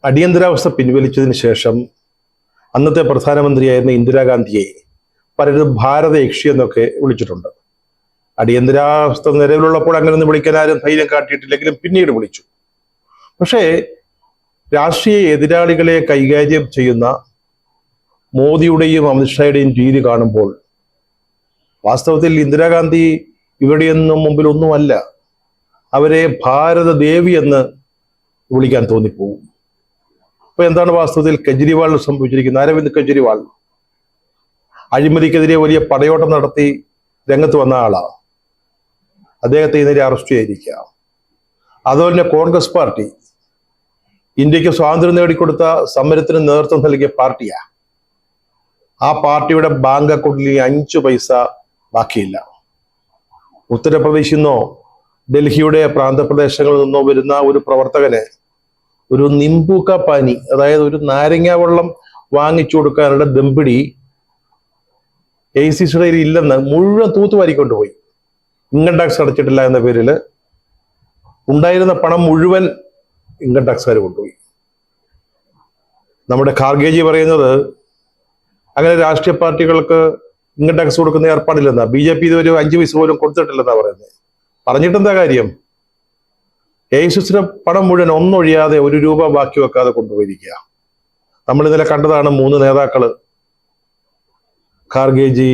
അടിയന്തരാവസ്ഥ പിൻവലിച്ചതിന് ശേഷം അന്നത്തെ പ്രധാനമന്ത്രിയായിരുന്ന ഇന്ദിരാഗാന്ധിയെ പലരും ഭാരതയക്ഷി എന്നൊക്കെ വിളിച്ചിട്ടുണ്ട്. അടിയന്തരാവസ്ഥ നിലവിലുള്ളപ്പോൾ അങ്ങനെയൊന്നും വിളിക്കാൻ ആരും ധൈര്യം കാട്ടിയിട്ടില്ലെങ്കിലും പിന്നീട് വിളിച്ചു. പക്ഷേ രാഷ്ട്രീയ എതിരാളികളെ കൈകാര്യം ചെയ്യുന്ന മോദിയുടെയും അമിത്ഷായുടെയും രീതി കാണുമ്പോൾ വാസ്തവത്തിൽ ഇന്ദിരാഗാന്ധി ഇവിടെയൊന്നും മുമ്പിൽ ഒന്നുമല്ല. അവരെ ഭാരതദേവി എന്ന് വിളിക്കാൻ തോന്നിപ്പോവും. അപ്പൊ എന്താണ് വാസ്തവത്തിൽ കെജ്രിവാളിന് സംഭവിച്ചിരിക്കുന്നത്? അരവിന്ദ് കെജ്രിവാൾ അഴിമതിക്കെതിരെ വലിയ പടയോട്ടം നടത്തി രംഗത്ത് വന്ന ആളാണ്. അദ്ദേഹത്തെ ഇന്നലെ അറസ്റ്റ് ചെയ്തിരിക്കുക. അതുപോലെ തന്നെ കോൺഗ്രസ് പാർട്ടി ഇന്ത്യക്ക് സ്വാതന്ത്ര്യം നേടിക്കൊടുത്ത സമരത്തിന് നേതൃത്വം നൽകിയ പാർട്ടിയാ. ആ പാർട്ടിയുടെ ബാങ്ക് അക്കൗണ്ടിൽ 5 പൈസ ബാക്കിയില്ല. ഉത്തർപ്രദേശിൽ നിന്നോ ഡൽഹിയുടെ പ്രാന്തപ്രദേശങ്ങളിൽ നിന്നോ വരുന്ന ഒരു പ്രവർത്തകന് ഒരു നിംബൂക്ക പാനി, അതായത് ഒരു നാരങ്ങ വെള്ളം വാങ്ങിച്ചു കൊടുക്കാനുള്ള ദമ്പിടി AICCയുടെ ഇല്ലെന്ന് മുഴുവൻ തൂത്തുവാരിക്കൊണ്ടുപോയി. ഇൻകം ടാക്സ് അടച്ചിട്ടില്ല എന്ന പേരിൽ ഉണ്ടായിരുന്ന പണം മുഴുവൻ ഇൻകം ടാക്സുകാർ കൊണ്ടുപോയി. നമ്മുടെ ഖാർഗേജി പറയുന്നത് അങ്ങനെ രാഷ്ട്രീയ പാർട്ടികൾക്ക് ഇൻകം ടാക്സ് കൊടുക്കുന്ന ഏർപ്പാടില്ലെന്നാ. BJP ഇതുവരെ 5 പൈസ പോലും കൊടുത്തിട്ടില്ലെന്നാ പറയുന്നത്. പറഞ്ഞിട്ടെന്താ കാര്യം? AICCയുടെ പണം മുഴുവൻ ഒന്നൊഴിയാതെ 1 രൂപ ബാക്കി വെക്കാതെ കൊണ്ടുപോയിരിക്കുക. നമ്മൾ ഇന്നലെ കണ്ടതാണ് 3 നേതാക്കള്, ഖാർഗേജി,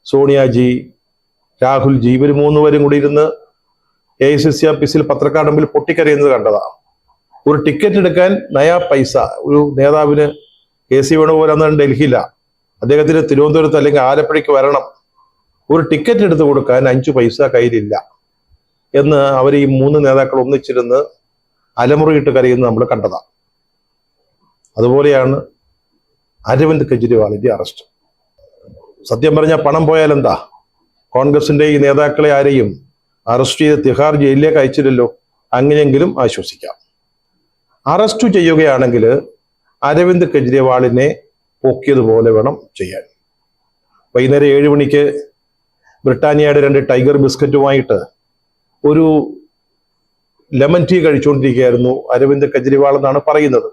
സോണിയാജി, രാഹുൽജി, ഇവർ 3 പേരും കൂടി ഇരുന്ന് AICC ഓഫീസിൽ പത്രക്കാരുടെ മുമ്പിൽ പൊട്ടിക്കരയുന്നത് കണ്ടതാ. ഒരു ടിക്കറ്റ് എടുക്കാൻ നയാ പൈസ ഒരു നേതാവിന് KC വേണുഗോപാൽ അന്ന് ഡൽഹിയില്ല, അദ്ദേഹത്തിന് തിരുവനന്തപുരത്ത് അല്ലെങ്കിൽ ആലപ്പുഴയ്ക്ക് വരണം, ഒരു ടിക്കറ്റ് എടുത്ത് കൊടുക്കാൻ 5 പൈസ കയ്യിലില്ല എന്ന് അവർ ഈ 3 നേതാക്കൾ ഒന്നിച്ചിരുന്ന് അലമുറയിട്ട് കരയുന്നത് നമ്മൾ കണ്ടതാ. അതുപോലെയാണ് അരവിന്ദ് കെജ്രിവാളിന്റെ അറസ്റ്റ്. സത്യം പറഞ്ഞാൽ പണം പോയാൽ എന്താ? കോൺഗ്രസിന്റെ ഈ നേതാക്കളെ ആരെയും അറസ്റ്റ് ചെയ്ത് തിഹാർ ജയിലിലേക്ക് അയച്ചില്ലല്ലോ. അങ്ങനെയെങ്കിലും ആശ്വസിക്കാം. അറസ്റ്റ് ചെയ്യുകയാണെങ്കിൽ അരവിന്ദ് കെജ്രിവാളിനെ പൊക്കിയതുപോലെ വേണം ചെയ്യാൻ. വൈകുന്നേരം 7 മണിക്ക് ബ്രിട്ടാനിയയുടെ 2 ടൈഗർ ബിസ്ക്കറ്റുമായിട്ട് ഒരു ലെമൺ ടീ കഴിച്ചുകൊണ്ടിരിക്കുകയായിരുന്നു അരവിന്ദ് കെജ്രിവാൾ എന്നാണ് പറയുന്നത്.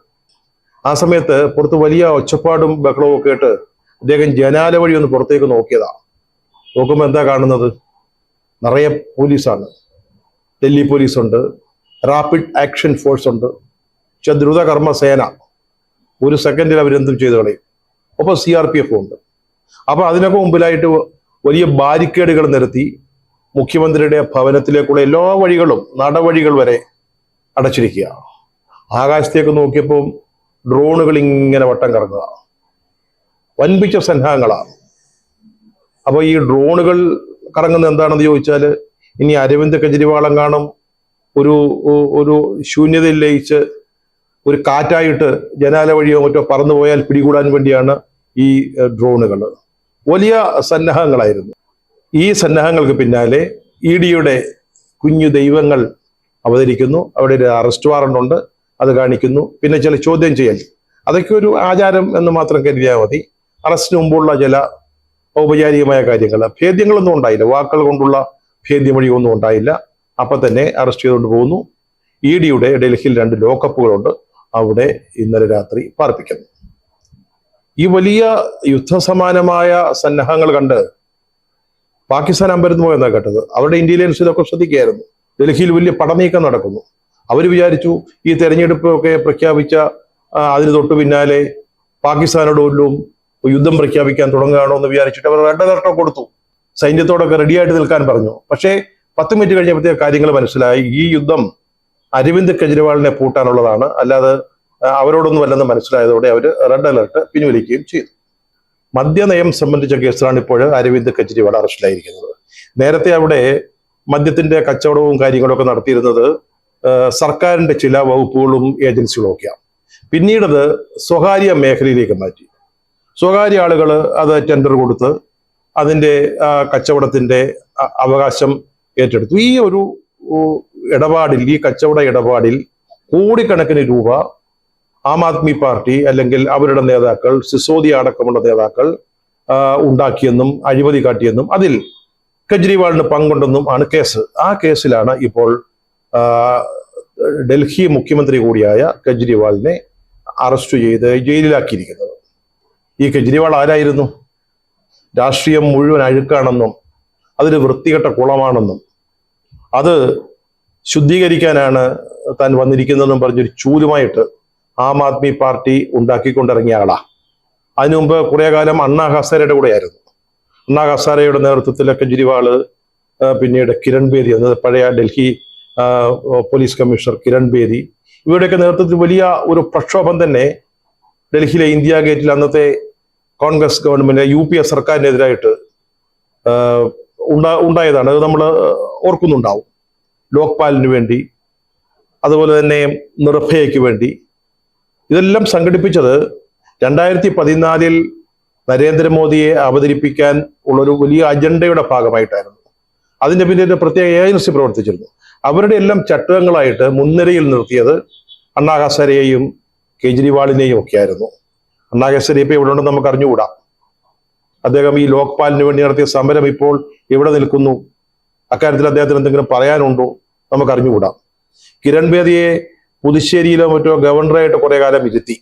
ആ സമയത്ത് പുറത്ത് വലിയ ഒച്ചപ്പാടും ബഹളവും ഒക്കെ ആയിട്ട് അദ്ദേഹം ജനാല വഴി ഒന്ന് പുറത്തേക്ക് നോക്കിയതാ. നോക്കുമ്പോൾ എന്താ കാണുന്നത്? നിറയെ പോലീസാണ്. ഡൽഹി പോലീസുണ്ട്, റാപ്പിഡ് ആക്ഷൻ ഫോഴ്സ് ഉണ്ട്, ദ്രുത കർമ്മസേന. ഒരു സെക്കൻഡിൽ അവരെന്തും ചെയ്ത് കളയും. ഒപ്പം CRPF ഉണ്ട്. അപ്പൊ അതിനൊക്കെ മുമ്പിലായിട്ട് വലിയ ബാരിക്കേഡുകൾ നിരത്തി മുഖ്യമന്ത്രിയുടെ ഭവനത്തിലേക്കുള്ള എല്ലാ വഴികളും, നടവഴികൾ വരെ അടച്ചിരിക്കുക. ആകാശത്തേക്ക് നോക്കിയപ്പോൾ ഡ്രോണുകൾ ഇങ്ങനെ വട്ടം കറങ്ങുക. വൻപിച്ച സന്നാഹങ്ങളാണ്. അപ്പൊ ഈ ഡ്രോണുകൾ കറങ്ങുന്നത് എന്താണെന്ന് ചോദിച്ചാൽ, ഇനി അരവിന്ദ് കെജ്രിവാൾ കാണും ഒരു ശൂന്യതയിൽ ലയിച്ച് ഒരു കാറ്റായിട്ട് ജനാല വഴിയോ മറ്റോ പറന്നു പോയാൽ പിടികൂടാൻ വേണ്ടിയാണ് ഈ ഡ്രോണുകൾ. വലിയ സന്നാഹങ്ങളായിരുന്നു. ഈ സന്നാഹങ്ങൾക്ക് പിന്നാലെ EDയുടെ കുഞ്ഞു ദൈവങ്ങൾ അവതരിക്കുന്നു. അവിടെ ഒരു അറസ്റ്റ് വാറണ്ട് ഉണ്ട്, അത് കാണിക്കുന്നു. പിന്നെ ചില ചോദ്യം ചെയ്യൽ, അതൊക്കെ ഒരു ആചാരം എന്ന് മാത്രം കരുതിയാൽ മതി. അറസ്റ്റിന് മുമ്പുള്ള ചില ഔപചാരികമായ കാര്യങ്ങൾ, ഭേദ്യങ്ങളൊന്നും ഉണ്ടായില്ല, വാക്കുകൾ കൊണ്ടുള്ള ഭേദ്യമൊഴിയൊന്നും ഉണ്ടായില്ല. അപ്പൊ തന്നെ അറസ്റ്റ് ചെയ്തുകൊണ്ട് പോകുന്നു. EDയുടെ ഡൽഹിയിൽ 2 ലോക്കപ്പുകളുണ്ട്, അവിടെ ഇന്നലെ രാത്രി പാർപ്പിക്കുന്നു. ഈ വലിയ യുദ്ധസമാനമായ സന്നാഹങ്ങൾ കണ്ട് പാകിസ്ഥാൻ അമ്പരന്ന് പോയെന്നാ കേട്ടത്. അവരുടെ ഇന്റലിജൻസ് ഇതൊക്കെ ശ്രദ്ധിക്കുകയായിരുന്നു. ഡൽഹിയിൽ വലിയ പടനീക്കം നടക്കുന്നു. അവർ വിചാരിച്ചു ഈ തെരഞ്ഞെടുപ്പൊക്കെ പ്രഖ്യാപിച്ച അതിന് തൊട്ടു പിന്നാലെ പാകിസ്ഥാനോടും യുദ്ധം പ്രഖ്യാപിക്കാൻ തുടങ്ങുകയാണോ എന്ന് വിചാരിച്ചിട്ട് അവർ റെഡ് അലർട്ട് കൊടുത്തു. സൈന്യത്തോടൊക്കെ റെഡിയായിട്ട് നിൽക്കാൻ പറഞ്ഞു. പക്ഷേ 10 മിനിറ്റ് കഴിഞ്ഞപ്പോഴത്തേക്ക് കാര്യങ്ങൾ മനസ്സിലായി. ഈ യുദ്ധം അരവിന്ദ് കെജ്രിവാളിനെ പൂട്ടാനുള്ളതാണ്, അല്ലാതെ അവരോടൊന്നും അല്ലെന്ന് മനസ്സിലായതോടെ അവർ റെഡ് അലർട്ട് പിൻവലിക്കുകയും ചെയ്തു. മദ്യനയം സംബന്ധിച്ച കേസിലാണ് ഇപ്പോൾ അരവിന്ദ് കെജ്രിവാൾ അറസ്റ്റിലായിരിക്കുന്നത്. നേരത്തെ അവിടെ മദ്യത്തിന്റെ കച്ചവടവും കാര്യങ്ങളൊക്കെ നടത്തിയിരുന്നത് സർക്കാരിന്റെ ചില വകുപ്പുകളും ഏജൻസികളും ഒക്കെയാണ്. പിന്നീടത് സ്വകാര്യ മേഖലയിലേക്ക് മാറ്റി. സ്വകാര്യ ആളുകൾ അത് ടെൻഡർ കൊടുത്ത് അതിന്റെ കച്ചവടത്തിന്റെ അവകാശം ഏറ്റെടുത്തു. ഈ ഒരു ഇടപാടിൽ, ഈ കച്ചവട ഇടപാടിൽ കോടിക്കണക്കിന് രൂപ ആം ആദ്മി പാർട്ടി അല്ലെങ്കിൽ അവരുടെ നേതാക്കൾ, സിസോദിയ അടക്കമുള്ള നേതാക്കൾ ഉണ്ടാക്കിയെന്നും അഴിമതി കാട്ടിയെന്നും അതിൽ കെജ്രിവാളിന് പങ്കുണ്ടെന്നും ആണ് കേസ്. ആ കേസിലാണ് ഇപ്പോൾ ഡൽഹി മുഖ്യമന്ത്രി കൂടിയായ കെജ്രിവാളിനെ അറസ്റ്റ് ചെയ്ത് ജയിലിലാക്കിയിരിക്കുന്നത്. ഈ കെജ്രിവാൾ ആരായിരുന്നു? രാഷ്ട്രീയം മുഴുവൻ അഴുക്കാണെന്നും അതൊരു വൃത്തികെട്ട കുളമാണെന്നും അത് ശുദ്ധീകരിക്കാനാണ് താൻ വന്നിരിക്കുന്നതെന്നും പറഞ്ഞൊരു ചൂലുമായിട്ട് ആം ആദ്മി പാർട്ടി ഉണ്ടാക്കിക്കൊണ്ടിറങ്ങിയ ആളാ. അതിനു മുമ്പ് കുറെ കാലം അണ്ണാ ഹസാരയുടെ കൂടെയായിരുന്നു. അണ്ണാ ഹസാരയുടെ നേതൃത്വത്തിൽ കെജ്രിവാള്, പിന്നീട് കിരൺ ബേദി, എന്നത് പഴയ ഡൽഹി പോലീസ് കമ്മീഷണർ കിരൺ ബേദി, ഇവരുടെയൊക്കെ നേതൃത്വത്തിൽ വലിയ ഒരു പ്രക്ഷോഭം തന്നെ ഡൽഹിയിലെ ഇന്ത്യ ഗേറ്റിൽ അന്നത്തെ കോൺഗ്രസ് ഗവൺമെന്റ് UPA സർക്കാരിനെതിരായിട്ട് ഉണ്ടായതാണ്. അത് നമ്മൾ ഓർക്കുന്നുണ്ടാവും. ലോക്പാലിന് വേണ്ടി, അതുപോലെ തന്നെ നിർഭയയ്ക്ക് വേണ്ടി. ഇതെല്ലാം സംഘടിപ്പിച്ചത് 2014 നരേന്ദ്രമോദിയെ അവതരിപ്പിക്കാൻ ഉള്ളൊരു വലിയ അജണ്ടയുടെ ഭാഗമായിട്ടായിരുന്നു. അതിന്റെ പിന്നിൽ ഒരു പ്രത്യേക ഏജൻസി പ്രവർത്തിച്ചിരുന്നു. അവരുടെ എല്ലാം ചട്ടങ്ങളായിട്ട് മുൻനിരയിൽ നിർത്തിയത് അണ്ണാ ഹസാരെയും കെജ്രിവാളിനെയും ഒക്കെ ആയിരുന്നു. അണ്ണാ ഹസാരെ ഇപ്പൊ എവിടെ ഉണ്ടെന്ന് നമുക്ക് അറിഞ്ഞുകൂടാ. അദ്ദേഹം ഈ ലോക്പാലിന് വേണ്ടി നടത്തിയ സമരം ഇപ്പോൾ എവിടെ നിൽക്കുന്നു? അക്കാര്യത്തിൽ അദ്ദേഹത്തിന് എന്തെങ്കിലും പറയാനുണ്ടോ? നമുക്ക് അറിഞ്ഞുകൂടാ. കിരൺ ബേദിയെ പുതുശ്ശേരിയിലോ മറ്റോ ഗവർണറായിട്ട് കുറെ കാലം ഇരുത്തി.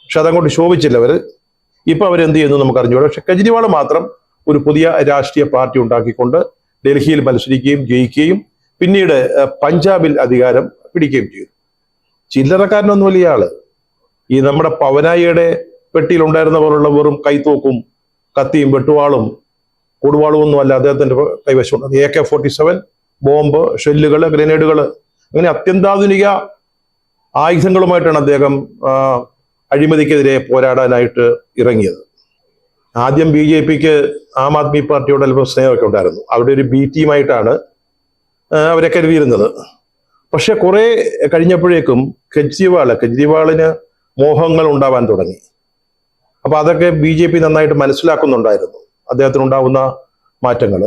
പക്ഷെ അതങ്ങോട്ട് ശോഭിച്ചില്ല അവര്. ഇപ്പൊ അവരെന്ത് ചെയ്യുന്നു നമുക്ക് അറിഞ്ഞുകൂടാ. പക്ഷെ കെജ്രിവാൾ മാത്രം ഒരു പുതിയ രാഷ്ട്രീയ പാർട്ടി ഉണ്ടാക്കിക്കൊണ്ട് ഡൽഹിയിൽ മത്സരിക്കുകയും ജയിക്കുകയും പിന്നീട് പഞ്ചാബിൽ അധികാരം പിടിക്കുകയും ചെയ്തു. ചില്ലറക്കാരനൊന്നും വലിയ ആള്. ഈ നമ്മുടെ പവനായിയുടെ പെട്ടിയിൽ ഉണ്ടായിരുന്ന പോലുള്ള വെറും കൈത്തോക്കും കത്തിയും വെട്ടുവാളും കൊടുവാളും ഒന്നും അല്ല അദ്ദേഹത്തിന്റെ കൈവശമുണ്ട്. AK-47, ബോംബ്, ഷെല്ലുകള്, ഗ്രനേഡുകള്, അങ്ങനെ അത്യന്താധുനിക ആയുധങ്ങളുമായിട്ടാണ് അദ്ദേഹം അഴിമതിക്കെതിരെ പോരാടാനായിട്ട് ഇറങ്ങിയത്. ആദ്യം BJPക്ക് ആം ആദ്മി പാർട്ടിയോട് അല്പം സ്നേഹമൊക്കെ ഉണ്ടായിരുന്നു. അവിടെ ഒരു B ടീമായിട്ടാണ് അവരെ കരുതിയിരുന്നത്. പക്ഷെ കുറെ കഴിഞ്ഞപ്പോഴേക്കും കെജ്രിവാളിന് മോഹങ്ങൾ ഉണ്ടാവാൻ തുടങ്ങി. അപ്പൊ അതൊക്കെ BJP നന്നായിട്ട് മനസ്സിലാക്കുന്നുണ്ടായിരുന്നു, അദ്ദേഹത്തിനുണ്ടാവുന്ന മാറ്റങ്ങൾ.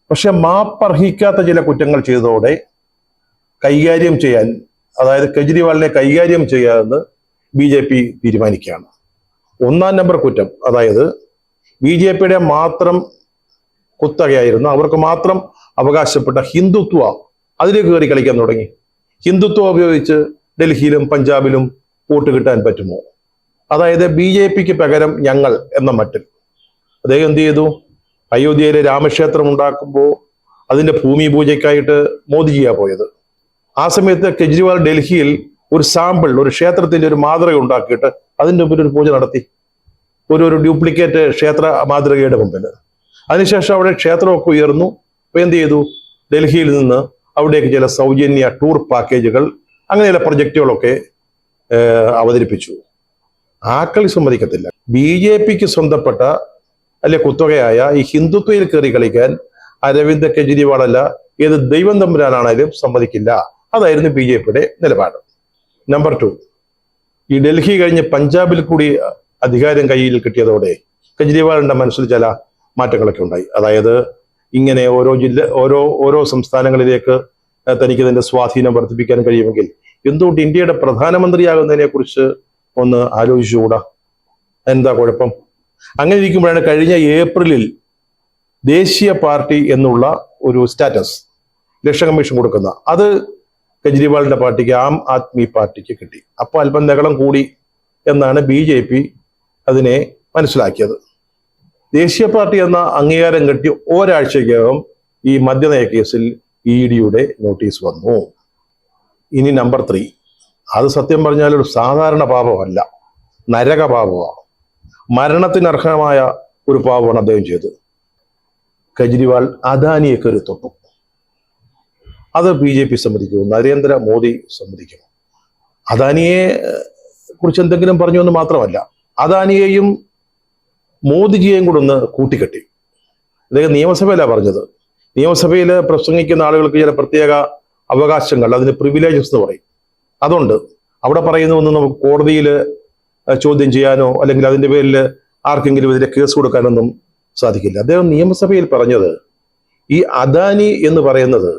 പക്ഷെ മാപ്പർഹിക്കാത്ത ചില കുറ്റങ്ങൾ ചെയ്തതോടെ കൈകാര്യം ചെയ്യാൻ, അതായത് കെജ്രിവാളിനെ കൈകാര്യം ചെയ്യാമെന്ന് BJP തീരുമാനിക്കുകയാണ്. 1-ാം നമ്പർ കുറ്റം, അതായത് BJPയുടെ മാത്രം കുത്തകയായിരുന്നു, അവർക്ക് മാത്രം അവകാശപ്പെട്ട ഹിന്ദുത്വ, അതിലേക്ക് കയറി കളിക്കാൻ തുടങ്ങി. ഹിന്ദുത്വം ഉപയോഗിച്ച് ഡൽഹിയിലും പഞ്ചാബിലും വോട്ട് കിട്ടാൻ പറ്റുമോ? അതായത് BJPക്ക് പകരം ഞങ്ങൾ എന്ന മട്ടിൽ അദ്ദേഹം എന്ത് ചെയ്തു? അയോധ്യയിലെ രാമക്ഷേത്രം ഉണ്ടാക്കുമ്പോൾ അതിന്റെ ഭൂമി പൂജയ്ക്കായിട്ട് മോദിജിയാ പോയത്. ആ സമയത്ത് കെജ്രിവാൾ ഡൽഹിയിൽ ഒരു സാമ്പിൾ, ഒരു ക്ഷേത്രത്തിന്റെ ഒരു മാതൃക ഉണ്ടാക്കിയിട്ട് അതിന്റെ മുമ്പിൽ ഒരു പൂജ നടത്തി, ഒരു ഡ്യൂപ്ലിക്കേറ്റ് ക്ഷേത്ര മാതൃകയുടെ മുമ്പിൽ. അതിനുശേഷം അവിടെ ക്ഷേത്രമൊക്കെ ഉയർന്നു. അപ്പൊ എന്ത് ചെയ്തു? ഡൽഹിയിൽ നിന്ന് അവിടേക്ക് ചില സൗജന്യ ടൂർ പാക്കേജുകൾ, അങ്ങനെ ചില പ്രൊജക്റ്റുകളൊക്കെ അവതരിപ്പിച്ചു. ആക്കളി സമ്മതിക്കത്തില്ല. BJPക്ക് സ്വന്തപ്പെട്ട അല്ലെ കുത്തകയായ ഈ ഹിന്ദുത്വയിൽ കയറി കളിക്കാൻ അരവിന്ദ് കെജ്രിവാൾ അല്ല, ഏത് ദൈവം തമ്പുരാനാണേലും സമ്മതിക്കില്ല. അതായിരുന്നു BJPയുടെ നിലപാട്. നമ്പർ 2, ഈ ഡൽഹി കഴിഞ്ഞ് പഞ്ചാബിൽ കൂടി അധികാരം കയ്യിൽ കിട്ടിയതോടെ കെജ്രിവാളിന്റെ മനസ്സിൽ ചില മാറ്റങ്ങളൊക്കെ ഉണ്ടായി. അതായത് ഇങ്ങനെ ഓരോ സംസ്ഥാനങ്ങളിലേക്ക് തനിക്ക് ഇതിന്റെ സ്വാധീനം വർദ്ധിപ്പിക്കാൻ കഴിയുമെങ്കിൽ എന്തുകൊണ്ട് ഇന്ത്യയുടെ പ്രധാനമന്ത്രിയാകുന്നതിനെ കുറിച്ച് ഒന്ന് ആലോചിച്ചുകൂടാ? എന്താ കുഴപ്പം? അങ്ങനെ ഇരിക്കുമ്പോഴാണ് കഴിഞ്ഞ ഏപ്രിലിൽ ദേശീയ പാർട്ടി എന്നുള്ള ഒരു സ്റ്റാറ്റസ് ഇലക്ഷൻ കമ്മീഷൻ കൊടുക്കുന്ന, അത് കെജ്രിവാളിന്റെ പാർട്ടിക്ക്, ആം ആദ്മി പാർട്ടിക്ക് കിട്ടി. അപ്പൊ അല്പം നഗളം കൂടി എന്നാണ് BJP അതിനെ മനസ്സിലാക്കിയത്. ദേശീയ പാർട്ടി എന്ന അംഗീകാരം കിട്ടി ഒരാഴ്ചയ്ക്കകം ഈ മദ്യനയ കേസിൽ EDയുടെ നോട്ടീസ് വന്നു. ഇനി നമ്പർ 3, അത് സത്യം പറഞ്ഞാൽ ഒരു സാധാരണ പാപമല്ല, നരക പാപമാണ്. മരണത്തിനർഹമായ ഒരു പാപമാണ് അദ്ദേഹം ചെയ്തത്. കെജ്രിവാൾ അദാനിയെ കയറി തൊട്ടു. അത് BJP സമ്മതിക്കുമോ? നരേന്ദ്രമോദി സമ്മതിക്കുമോ? അദാനിയെ കുറിച്ച് എന്തെങ്കിലും പറഞ്ഞു എന്ന് മാത്രമല്ല, അദാനിയെയും മോദിജിയെയും കൂടെ ഒന്ന് കൂട്ടിക്കെട്ടി. അദ്ദേഹം നിയമസഭയിലാണ് പറഞ്ഞത്. നിയമസഭയിൽ പ്രസംഗിക്കുന്ന ആളുകൾക്ക് ചില പ്രത്യേക അവകാശങ്ങൾ, അതിന് പ്രിവിലേജസ് എന്ന് പറയും, അതുണ്ട്. അവിടെ പറയുന്ന ഒന്നും നമുക്ക് കോടതിയിൽ ചോദ്യം ചെയ്യാനോ അല്ലെങ്കിൽ അതിന്റെ പേരിൽ ആർക്കെങ്കിലും ഇതിന്റെ കേസ് കൊടുക്കാനൊന്നും സാധിക്കില്ല. അദ്ദേഹം നിയമസഭയിൽ പറഞ്ഞത് ഈ അദാനി എന്ന് പറയുന്നത്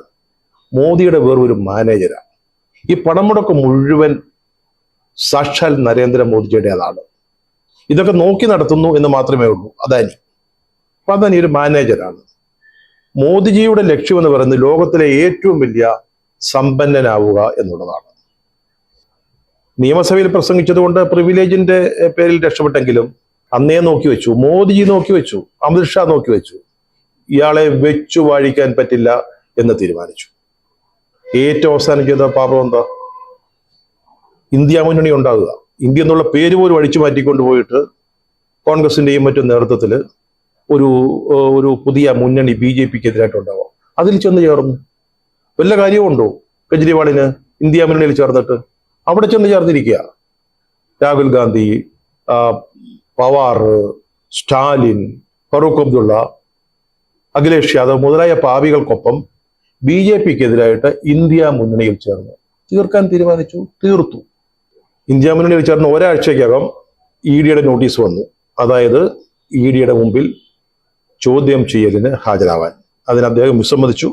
മോദിയുടെ വേറൊരു മാനേജരാണ്. ഈ പണം മുടക്ക് മുഴുവൻ സാക്ഷാൽ നരേന്ദ്രമോദിയുടേതാണ്. ഇതൊക്കെ നോക്കി നടത്തുന്നു എന്ന് മാത്രമേ ഉള്ളൂ അദാനി. അപ്പൊ അദാനി ഒരു മാനേജരാണ്. മോദിജിയുടെ ലക്ഷ്യം എന്ന് പറയുന്നത് ലോകത്തിലെ ഏറ്റവും വലിയ സമ്പന്നനാവുക എന്നുള്ളതാണ്. നിയമസഭയിൽ പ്രസംഗിച്ചതുകൊണ്ട് പ്രിവിലേജിന്റെ പേരിൽ രക്ഷപ്പെട്ടെങ്കിലും അന്നേ നോക്കി വെച്ചു, മോദിജി നോക്കി വെച്ചു, അമിത്ഷാ നോക്കി വെച്ചു, ഇയാളെ വെച്ചു വാഴിക്കാൻ പറ്റില്ല എന്ന് തീരുമാനിച്ചു. ഏറ്റവും അവസാനം ചെയ്ത പാപം എന്താ? ഇന്ത്യ മുന്നണി ഉണ്ടാകുക. ഇന്ത്യ എന്നുള്ള പേര് പോലും അഴിച്ചു മാറ്റിക്കൊണ്ടുപോയിട്ട് കോൺഗ്രസിന്റെയും മറ്റും നേതൃത്വത്തിൽ ഒരു പുതിയ മുന്നണി BJPക്ക് എതിരായിട്ടുണ്ടാവാം. അതിൽ ചെന്ന് ചേർന്നു. വല്ല കാര്യമുണ്ടോ കെജ്രിവാളിന് ഇന്ത്യ മുന്നണിയിൽ ചേർന്നിട്ട്? അവിടെ ചെന്ന് ചേർന്നിരിക്കുക. രാഹുൽ ഗാന്ധി, പവാർ, സ്റ്റാലിൻ, ഫറൂഖ് അബ്ദുള്ള, അഖിലേഷ് യാദവ് മുതലായ പാപികൾക്കൊപ്പം BJPക്ക് എതിരായിട്ട് ഇന്ത്യ മുന്നണിയിൽ ചേർന്ന് തീർക്കാൻ തീരുമാനിച്ചു. തീർത്തു. ഇന്ത്യ മുന്നണിയിൽ ചേർന്ന് ഒരാഴ്ചക്കകം EDയുടെ നോട്ടീസ് വന്നു. അതായത് EDയുടെ മുമ്പിൽ ചോദ്യം ചെയ്യലിന് ഹാജരാവാൻ. അതിന് അദ്ദേഹം വിസമ്മതിച്ചു.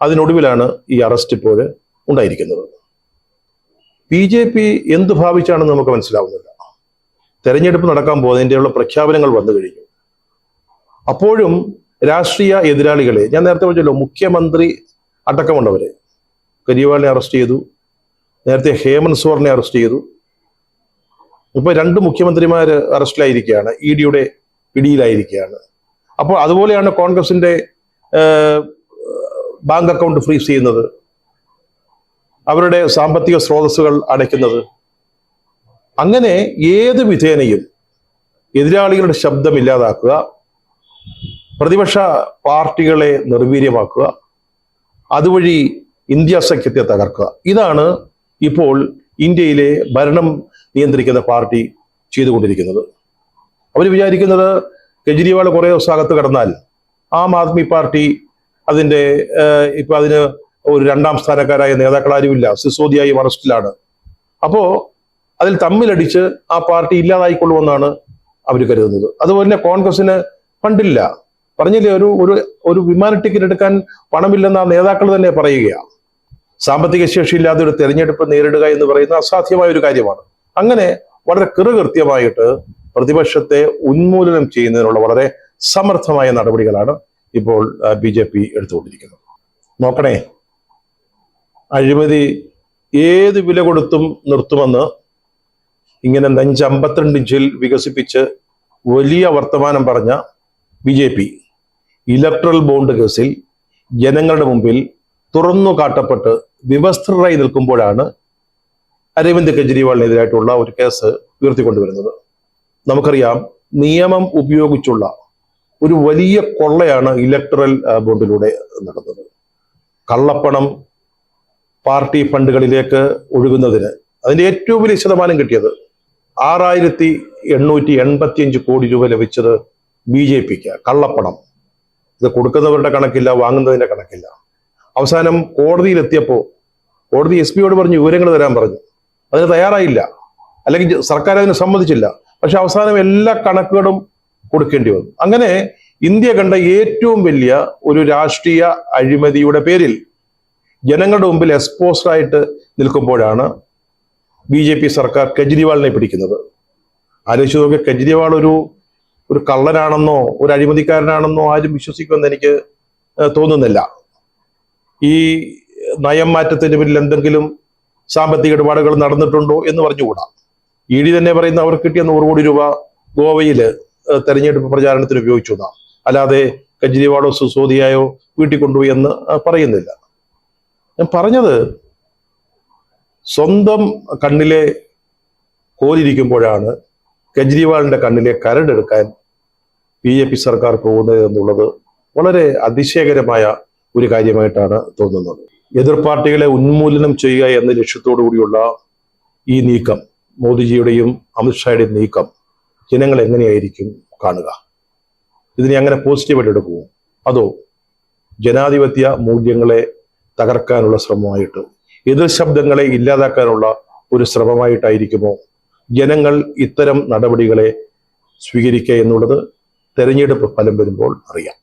അതിനൊടുവിലാണ് ഈ അറസ്റ്റ് ഇപ്പോൾ ഉണ്ടായിരിക്കുന്നത്. BJP എന്ത് ഭാവിച്ചാണെന്ന് നമുക്ക് മനസ്സിലാവുന്നില്ല. തെരഞ്ഞെടുപ്പ് നടക്കാൻ പോകുന്നതിൻ്റെയുള്ള പ്രഖ്യാപനങ്ങൾ വന്നു കഴിഞ്ഞു. അപ്പോഴും രാഷ്ട്രീയ എതിരാളികളെ, ഞാൻ നേരത്തെ പറഞ്ഞല്ലോ, മുഖ്യമന്ത്രി അടക്കമുള്ളവരെ, കെജ്രിവാളിനെ അറസ്റ്റ് ചെയ്തു, നേരത്തെ ഹേമന്ത് സോറനെ അറസ്റ്റ് ചെയ്തു. ഇപ്പൊ 2 മുഖ്യമന്ത്രിമാർ അറസ്റ്റിലായിരിക്കുകയാണ്, EDയുടെ പിടിയിലായിരിക്കുകയാണ്. അപ്പോൾ അതുപോലെയാണ് കോൺഗ്രസിന്റെ ബാങ്ക് അക്കൗണ്ട് ഫ്രീസ് ചെയ്യുന്നത്, അവരുടെ സാമ്പത്തിക സ്രോതസ്സുകൾ അടയ്ക്കുന്നത്. അങ്ങനെ ഏത് വിധേനയും എതിരാളികളുടെ ശബ്ദം ഇല്ലാതാക്കുക, പ്രതിപക്ഷ പാർട്ടികളെ നിർവീര്യമാക്കുക, അതുവഴി ഇന്ത്യ സഖ്യത്തെ തകർക്കുക. ഇതാണ് ഇപ്പോൾ ഇന്ത്യയിലെ ഭരണം നിയന്ത്രിക്കുന്ന പാർട്ടി ചെയ്തുകൊണ്ടിരിക്കുന്നത്. അവർ വിചാരിക്കുന്നത് കെജ്രിവാൾ കുറേ ദിവസം അകത്ത് കിടന്നാൽ ആം ആദ്മി പാർട്ടി അതിന്റെ ഇപ്പൊ അതിന് ഒരു 2ാം സ്ഥാനക്കാരായ നേതാക്കളാരുമില്ല, സിസോദിയായും അറസ്റ്റിലാണ്. അപ്പോ അതിൽ തമ്മിലടിച്ച് ആ പാർട്ടി ഇല്ലാതായിക്കൊള്ളുമെന്നാണ് അവർ കരുതുന്നത്. അതുപോലെ തന്നെ കോൺഗ്രസിന് ഫണ്ടില്ല, പറഞ്ഞില്ലേ, ഒരു വിമാന ടിക്കറ്റ് എടുക്കാൻ പണമില്ലെന്ന് ആ നേതാക്കൾ തന്നെ പറയുകയാണ്. സാമ്പത്തിക ശേഷിയില്ലാതെ ഒരു തെരഞ്ഞെടുപ്പ് നേരിടുക എന്ന് പറയുന്നത് അസാധ്യമായ ഒരു കാര്യമാണ്. അങ്ങനെ വളരെ കൃത്യമായിട്ട് പ്രതിപക്ഷത്തെ ഉന്മൂലനം ചെയ്യുന്നതിനുള്ള വളരെ സമർത്ഥമായ നടപടികളാണ് ഇപ്പോൾ BJP എടുത്തുകൊണ്ടിരിക്കുന്നത്. നോക്കണേ, അഴിമതി ഏത് വില കൊടുത്തും നിർത്തുമെന്ന് ഇങ്ങനെ 52 ഇഞ്ചിൽ വികസിപ്പിച്ച് വലിയ വർത്തമാനം പറഞ്ഞ BJP ഇലക്ട്രൽ ബോണ്ട് കേസിൽ ജനങ്ങളുടെ മുമ്പിൽ തുറന്നു കാട്ടപ്പെട്ട് വിവസ്ത്രരായി നിൽക്കുമ്പോഴാണ് അരവിന്ദ് കെജ്രിവാളിനെതിരായിട്ടുള്ള ഒരു കേസ് ഉയർത്തിക്കൊണ്ടുവരുന്നത്. നമുക്കറിയാം, നിയമം ഉപയോഗിച്ചുള്ള ഒരു വലിയ കൊള്ളയാണ് ഇലക്ട്രൽ ബോണ്ടിലൂടെ നടന്നത്. കള്ളപ്പണം പാർട്ടി ഫണ്ടുകളിലേക്ക് ഒഴുകുന്നതിന് അതിന്റെ ഏറ്റവും വലിയ ശതമാനം കിട്ടിയത് 6885 കോടി രൂപ ലഭിച്ചത് BJPക്ക്. കള്ളപ്പണം. ഇത് കൊടുക്കുന്നവരുടെ കണക്കില്ല, വാങ്ങുന്നതിന്റെ കണക്കില്ല. അവസാനം കോടതിയിലെത്തിയപ്പോൾ കോടതി SP പറഞ്ഞു വിവരങ്ങൾ തരാൻ പറഞ്ഞു. അതിന് തയ്യാറായില്ല, അല്ലെങ്കിൽ സർക്കാർ അതിന് സമ്മതിച്ചില്ല. പക്ഷെ അവസാനം എല്ലാ കണക്കുകളും കൊടുക്കേണ്ടി വന്നു. അങ്ങനെ ഇന്ത്യ കണ്ട ഏറ്റവും വലിയ ഒരു രാഷ്ട്രീയ അഴിമതിയുടെ പേരിൽ ജനങ്ങളുടെ മുമ്പിൽ എക്സ്പോസ്ഡ് ആയിട്ട് നിൽക്കുമ്പോഴാണ് BJP സർക്കാർ കെജ്രിവാളിനെ പിടിക്കുന്നത്. ആലോചിച്ച് നോക്കി, കെജ്രിവാൾ ഒരു കള്ളനാണെന്നോ ഒരു അഴിമതിക്കാരനാണെന്നോ ആരും വിശ്വസിക്കുമെന്ന് എനിക്ക് തോന്നുന്നില്ല. ഈ നയം മാറ്റത്തിന് പിന്നിൽ എന്തെങ്കിലും സാമ്പത്തിക ഇടപാടുകൾ നടന്നിട്ടുണ്ടോ എന്ന് പറഞ്ഞുകൂടാ. ED തന്നെ പറയുന്ന അവർക്ക് കിട്ടിയ 100 കോടി രൂപ ഗോവയിൽ തെരഞ്ഞെടുപ്പ് പ്രചാരണത്തിന് ഉപയോഗിച്ചു എന്നാ, അല്ലാതെ കെജ്രിവാളോ സിസോദിയായോ വീട്ടിൽ കൊണ്ടുപോയി എന്ന് പറയുന്നില്ല. ഞാൻ പറഞ്ഞത്, സ്വന്തം കണ്ണിലെ കോലിരിക്കുമ്പോഴാണ് കെജ്രിവാളിന്റെ കണ്ണിലെ കരടെടുക്കാൻ BJP സർക്കാർ പോകുന്നത് എന്നുള്ളത് വളരെ അതിശയകരമായ ഒരു കാര്യമായിട്ടാണ് തോന്നുന്നത്. എതിർ പാർട്ടികളെ ഉന്മൂലനം ചെയ്യുക എന്ന ലക്ഷ്യത്തോടു കൂടിയുള്ള ഈ നീക്കം, മോദിജിയുടെയും അമിത്ഷായുടെയും നീക്കം, ജനങ്ങൾ എങ്ങനെയായിരിക്കും കാണുക? ഇതിനെ അങ്ങനെ പോസിറ്റീവായിട്ട് എടുക്കുമോ, അതോ ജനാധിപത്യ മൂല്യങ്ങളെ തകർക്കാനുള്ള ശ്രമമായിട്ട്, എതിർ ശബ്ദങ്ങളെ ഇല്ലാതാക്കാനുള്ള ഒരു ശ്രമമായിട്ടായിരിക്കുമോ ജനങ്ങൾ ഇത്തരം നടപടികളെ സ്വീകരിക്കുക എന്നുള്ളത് തെരഞ്ഞെടുപ്പ് ഫലം വരുമ്പോൾ അറിയാം.